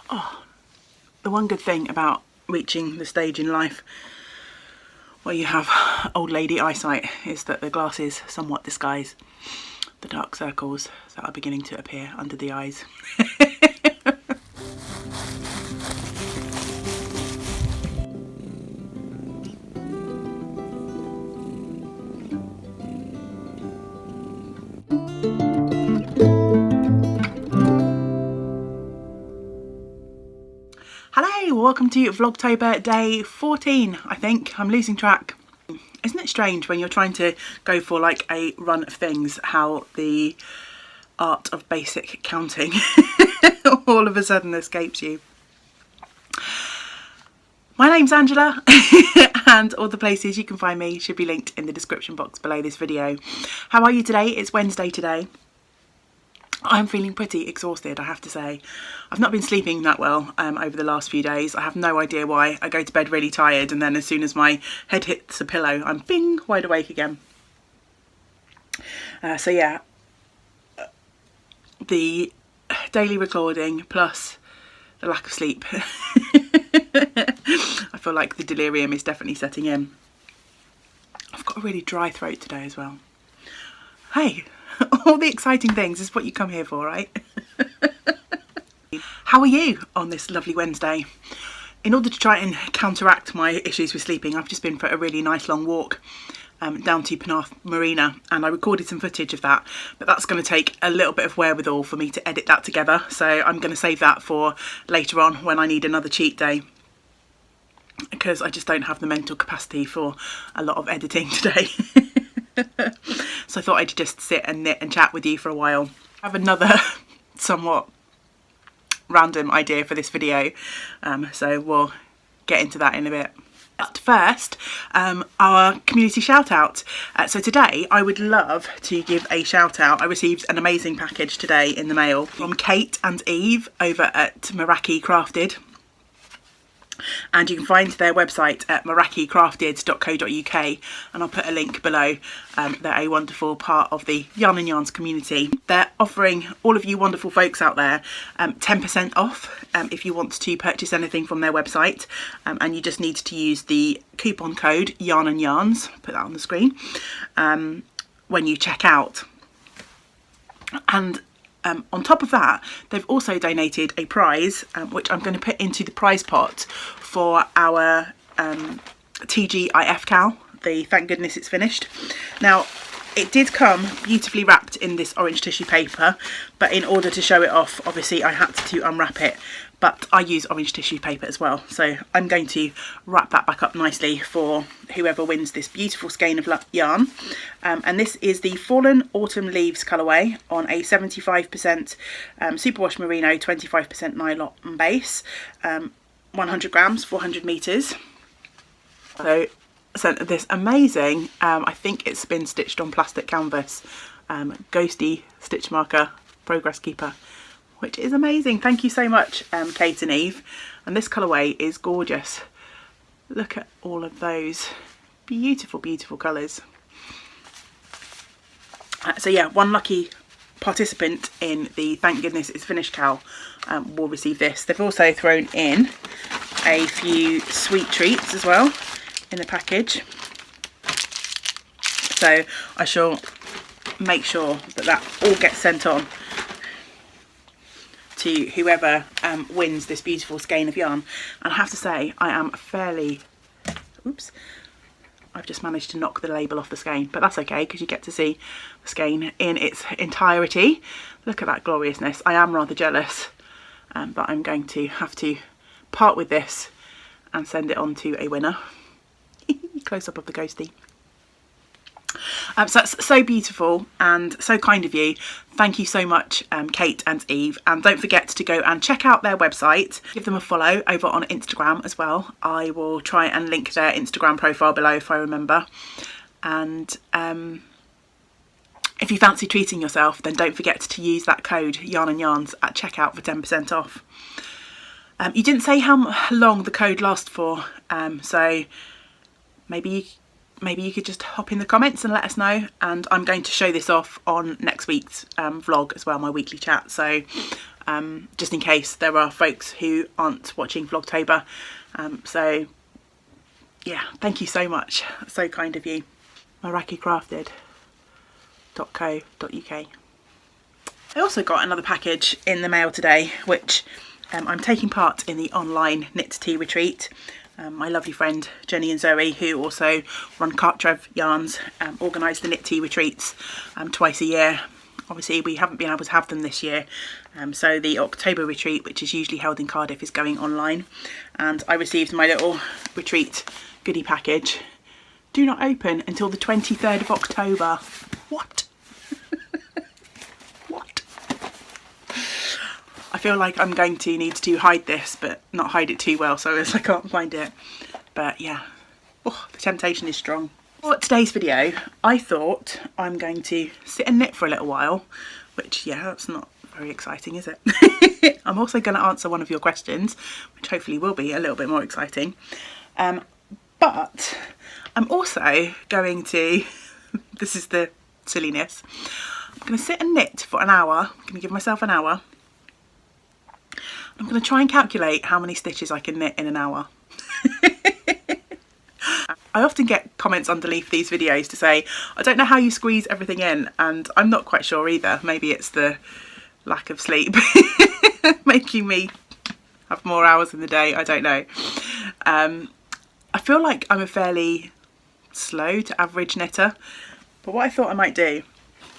Oh, the one good thing about reaching the stage in life where you have old lady eyesight is that the glasses somewhat disguise the dark circles that are beginning to appear under the eyes. Hello, welcome to Vlogtober Day 14, I think. I'm losing track. Isn't it strange when you're trying to go for like a run of things, how the art of basic counting all of a sudden escapes you? My name's Angela and all the places you can find me should be linked in the description box below this video. How are you today? It's Wednesday today. I'm feeling pretty exhausted, I have to say. I've not been sleeping that well over the last few days. I have no idea why. I go to bed really tired and then as soon as my head hits the pillow, I'm bing, wide awake again. So yeah, the daily recording plus the lack of sleep. I feel like the delirium is definitely setting in. I've got a really dry throat today as well. Hey, all the exciting things is what you come here for, right? How are you on this lovely Wednesday? In order to try and counteract my issues with sleeping, I've just been for a really nice long walk down to Penarth Marina, and I recorded some footage of that, but that's going to take a little bit of wherewithal for me to edit that together, so I'm going to save that for later on when I need another cheat day, because I just don't have the mental capacity for a lot of editing today. So I thought I'd just sit and knit and chat with you for a while. I have another somewhat random idea for this video, so we'll get into that in a bit. But first, our community shout out. So today I would love to give a shout out. I received an amazing package today in the mail from Kate and Eve over at Meraki Crafted. And you can find their website at merakicrafted.co.uk, and I'll put a link below. They're a wonderful part of the Yarn and Yarns community. They're offering all of you wonderful folks out there 10% off if you want to purchase anything from their website, and you just need to use the coupon code Yarn and Yarns, put that on the screen, when you check out. And on top of that, they've also donated a prize, which I'm going to put into the prize pot for our TGIF Cal, the Thank Goodness It's Finished. Now, it did come beautifully wrapped in this orange tissue paper, but in order to show it off, obviously I had to unwrap it. But I use orange tissue paper as well, so I'm going to wrap that back up nicely for whoever wins this beautiful skein of yarn. And this is the Fallen Autumn Leaves colourway on a 75% superwash merino, 25% nylon base, 100 grams, 400 metres. So this amazing, I think it's been stitched on plastic canvas, ghosty stitch marker progress keeper, which is amazing. Thank you so much, Kate and Eve. And this colourway is gorgeous. Look at all of those beautiful, beautiful colours. So yeah, one lucky participant in the Thank Goodness It's Finished Cal will receive this. They've also thrown in a few sweet treats as well in the package. So I shall make sure that that all gets sent on to whoever wins this beautiful skein of yarn. And I have to say, I am fairly, oops, I've just managed to knock the label off the skein, but that's okay because you get to see the skein in its entirety. Look at that gloriousness. I am rather jealous, but I'm going to have to part with this and send it on to a winner. Close up of the ghosty. So that's so beautiful and so kind of you. Thank you so much, Kate and Eve. And don't forget to go and check out their website. Give them a follow over on Instagram as well. I will try and link their Instagram profile below if I remember. And if you fancy treating yourself, then don't forget to use that code Yarn and Yarns at checkout for 10% off. You didn't say how long the code lasts for, so maybe you could just hop in the comments and let us know, and I'm going to show this off on next week's vlog as well, my weekly chat. So just in case there are folks who aren't watching Vlogtober. So yeah, thank you so much, so kind of you. maracicrafted.co.uk. I also got another package in the mail today, which I'm taking part in the online knit tea retreat. My lovely friend Jenny and Zoe, who also run Cartrev Yarns, organise the knit tea retreats twice a year. Obviously we haven't been able to have them this year, so the October retreat, which is usually held in Cardiff, is going online, and I received my little retreat goodie package. Do not open until the 23rd of October. What? What? I feel like I'm going to need to hide this, but not hide it too well, so as I can't find it. But yeah, oh, the temptation is strong. For today's video, I thought I'm going to sit and knit for a little while, which, yeah, that's not very exciting, is it? I'm also going to answer one of your questions, which hopefully will be a little bit more exciting. But I'm also going to, this is the silliness, I'm going to sit and knit for an hour. I'm going to give myself an hour. I'm going to try and calculate how many stitches I can knit in an hour. I often get comments underneath these videos to say, I don't know how you squeeze everything in, and I'm not quite sure either. Maybe it's the lack of sleep making me have more hours in the day, I don't know. I feel like I'm a fairly slow to average knitter, but what I thought I might do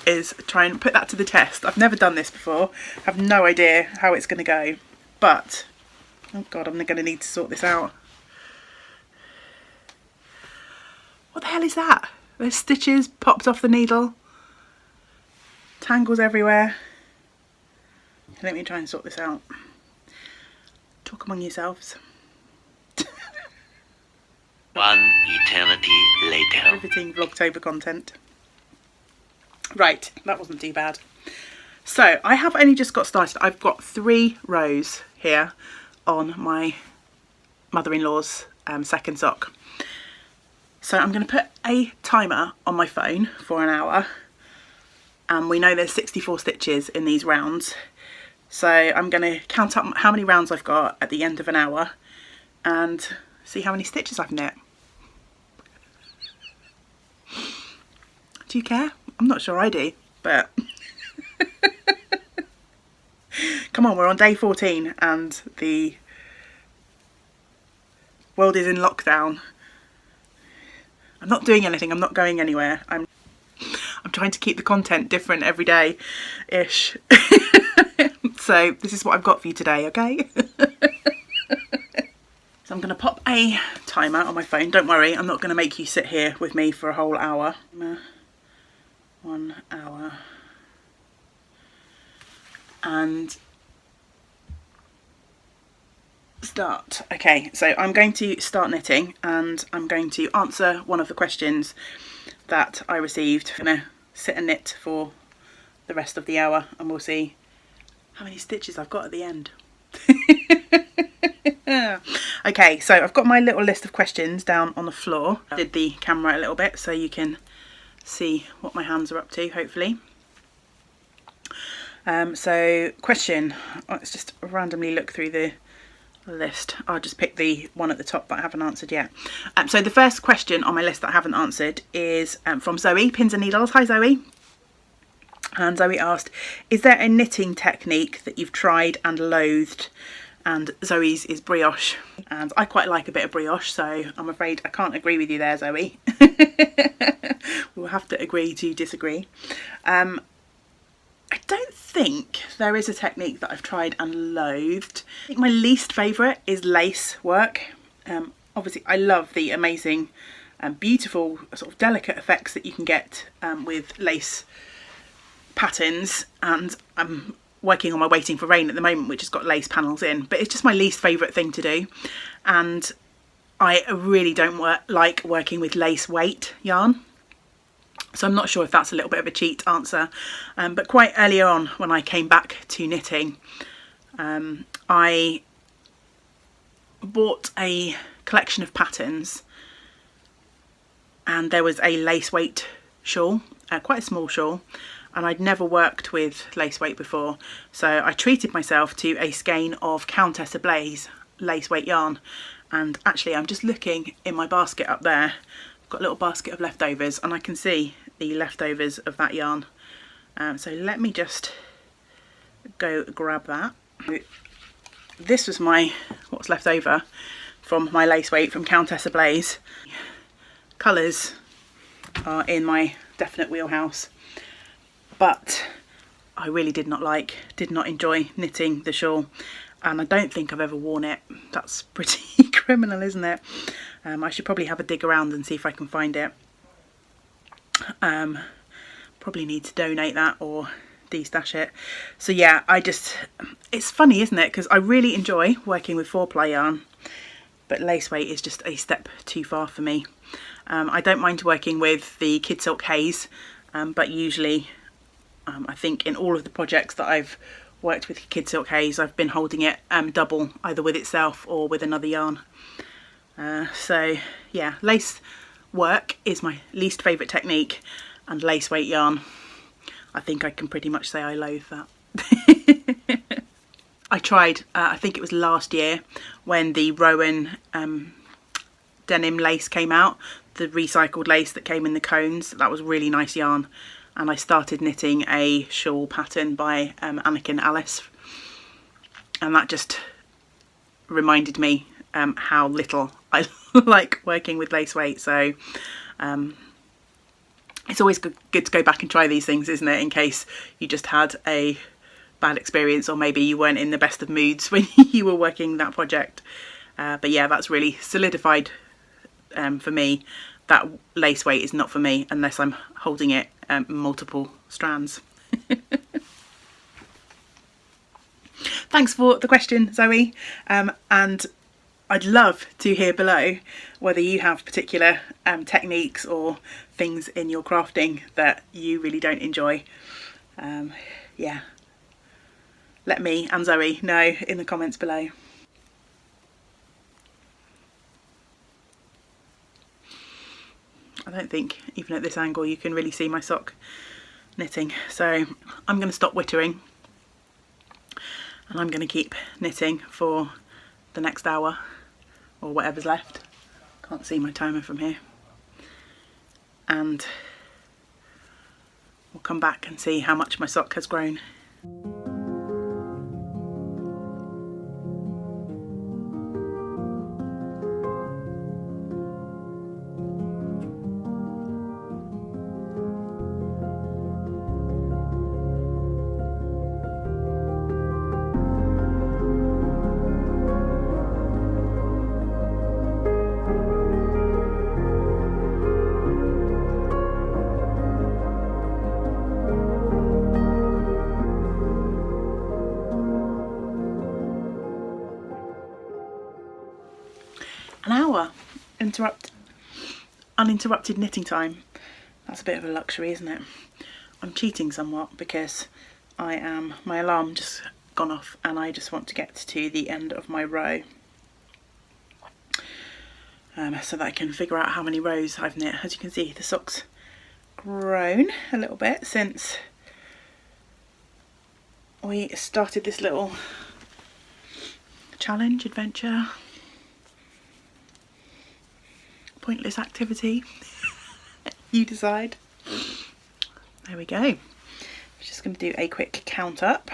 is try and put that to the test. I've never done this before, have no idea how it's going to go, but oh god, I'm going to need to sort this out. What the hell is that? There's stitches popped off the needle, tangles everywhere. Let me try and sort this out. Talk among yourselves. One eternity later. Riveting Vlogtober content. Right, that wasn't too bad. So I have only just got started. I've got 3 rows here on my mother-in-law's second sock. So I'm going to put a timer on my phone for an hour, and we know there's 64 stitches in these rounds. So I'm going to count up how many rounds I've got at the end of an hour and see how many stitches I've knit. Do you care? I'm not sure I do, but come on, we're on day 14 and the world is in lockdown. I'm not doing anything, I'm not going anywhere. I'm trying to keep the content different every day ish. So this is what I've got for you today, okay? So I'm going to pop a timer on my phone. Don't worry, I'm not going to make you sit here with me for a whole hour. 1 hour. And start. Okay, so I'm going to start knitting and I'm going to answer one of the questions that I received. I'm going to sit and knit for the rest of the hour and we'll see how many stitches I've got at the end. Okay, so I've got my little list of questions down on the floor. I did the camera a little bit so you can see what my hands are up to, hopefully. So question, let's just randomly look through the list. I'll just pick the one at the top that I haven't answered yet. So the first question on my list that I haven't answered is from Zoe, Pins and Needles. Hi Zoe. And Zoe asked, is there a knitting technique that you've tried and loathed? And Zoe's is brioche, and I quite like a bit of brioche, so I'm afraid I can't agree with you there, Zoe. We'll have to agree to disagree. I don't think there is a technique that I've tried and loathed. I think my least favourite is lace work. Obviously I love the amazing and beautiful sort of delicate effects that you can get with lace patterns, and I'm working on my Waiting for Rain at the moment, which has got lace panels in, but it's just my least favourite thing to do, and I really don't like working with lace weight yarn, so I'm not sure if that's a little bit of a cheat answer. But quite earlier on when I came back to knitting, I bought a collection of patterns and there was a lace weight shawl, quite a small shawl, and I'd never worked with lace weight before, so I treated myself to a skein of Countess Ablaze lace weight yarn. And actually I'm just looking in my basket up there. I've got a little basket of leftovers, and I can see the leftovers of that yarn. So let me just go grab that. This was what's left over from my lace weight from Countess Ablaze. Colours are in my definite wheelhouse, but I really did not enjoy knitting the shawl, and I don't think I've ever worn it. That's pretty criminal, isn't it? I should probably have a dig around and see if I can find it. Probably need to donate that or de-stash it. So yeah, it's funny, isn't it? Because I really enjoy working with 4-ply yarn, but lace weight is just a step too far for me. I don't mind working with the Kid Silk Haze, but usually I think in all of the projects that I've worked with Kid Silk Haze, I've been holding it double, either with itself or with another yarn. So yeah, lace work is my least favourite technique, and lace weight yarn, I think I can pretty much say I loathe that. I tried, I think it was last year, when the Rowan denim lace came out, the recycled lace that came in the cones. That was really nice yarn, and I started knitting a shawl pattern by Anakin Alice, and that just reminded me how little I like working with lace weight. So it's always good to go back and try these things, isn't it, in case you just had a bad experience, or maybe you weren't in the best of moods when you were working that project. But yeah, that's really solidified for me that lace weight is not for me unless I'm holding it multiple strands. Thanks for the question, Zoe, and I'd love to hear below whether you have particular techniques or things in your crafting that you really don't enjoy. Yeah, let me and Zoe know in the comments below. I don't think, even at this angle, you can really see my sock knitting. So I'm going to stop wittering, and I'm going to keep knitting for the next hour, or whatever's left. Can't see my timer from here. And we'll come back and see how much my sock has grown. An hour uninterrupted knitting time. That's a bit of a luxury, isn't it? I'm cheating somewhat because my alarm just gone off and I just want to get to the end of my row, so that I can figure out how many rows I've knit. As you can see, the sock's grown a little bit since we started this little challenge, adventure, pointless activity. You decide. There we go. I'm just going to do a quick count up.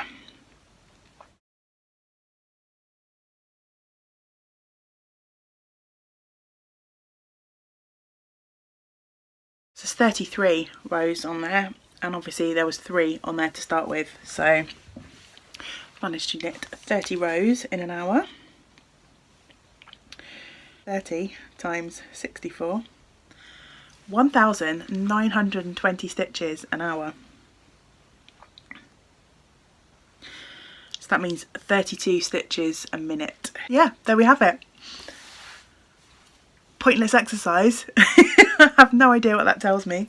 So there's 33 rows on there, and obviously there was 3 on there to start with, so managed to knit 30 rows in an hour. 30 times 64, 1,920 stitches an hour. So that means 32 stitches a minute. Yeah, there we have it. Pointless exercise. I have no idea what that tells me.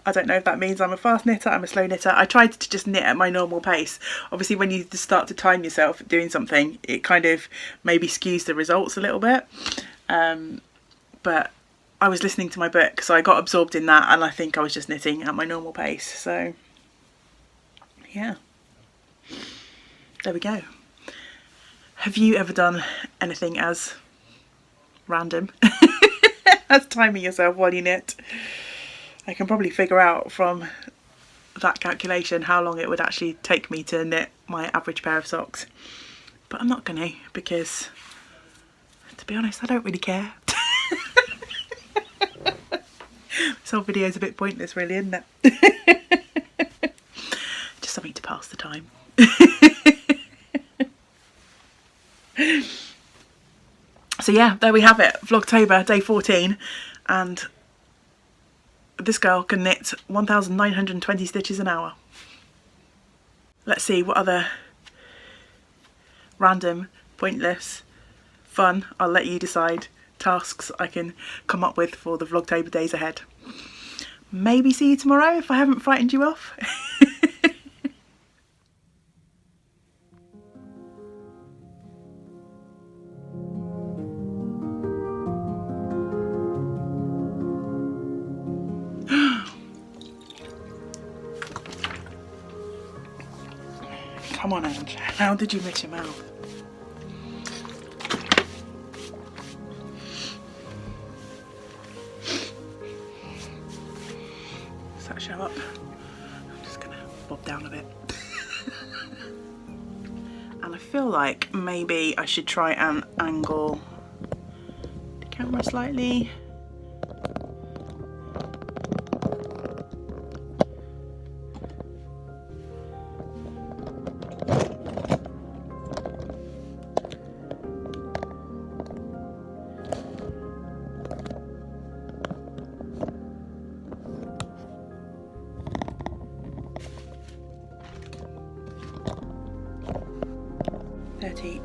I don't know if that means I'm a fast knitter, I'm a slow knitter. I tried to just knit at my normal pace. Obviously when you start to time yourself doing something, it kind of maybe skews the results a little bit. But I was listening to my book, so I got absorbed in that, and I think I was just knitting at my normal pace. So yeah, there we go. Have you ever done anything as random as timing yourself while you knit? I can probably figure out from that calculation how long it would actually take me to knit my average pair of socks, but I'm not gonna, because to be honest I don't really care. This whole video is a bit pointless really, isn't it? Just something to pass the time. So yeah, there we have it, Vlogtober Day 14, and this girl can knit 1,920 stitches an hour. Let's see what other random, pointless, fun, I'll let you decide, tasks I can come up with for the Vlogtober days ahead. Maybe see you tomorrow if I haven't frightened you off. Come on, Ange, how did you miss your mouth? Does that show up? I'm just gonna bob down a bit. And I feel like maybe I should try and angle the camera slightly.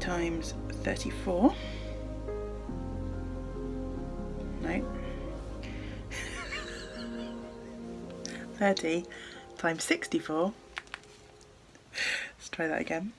Times 34. No. 30 times 64. Let's try that again.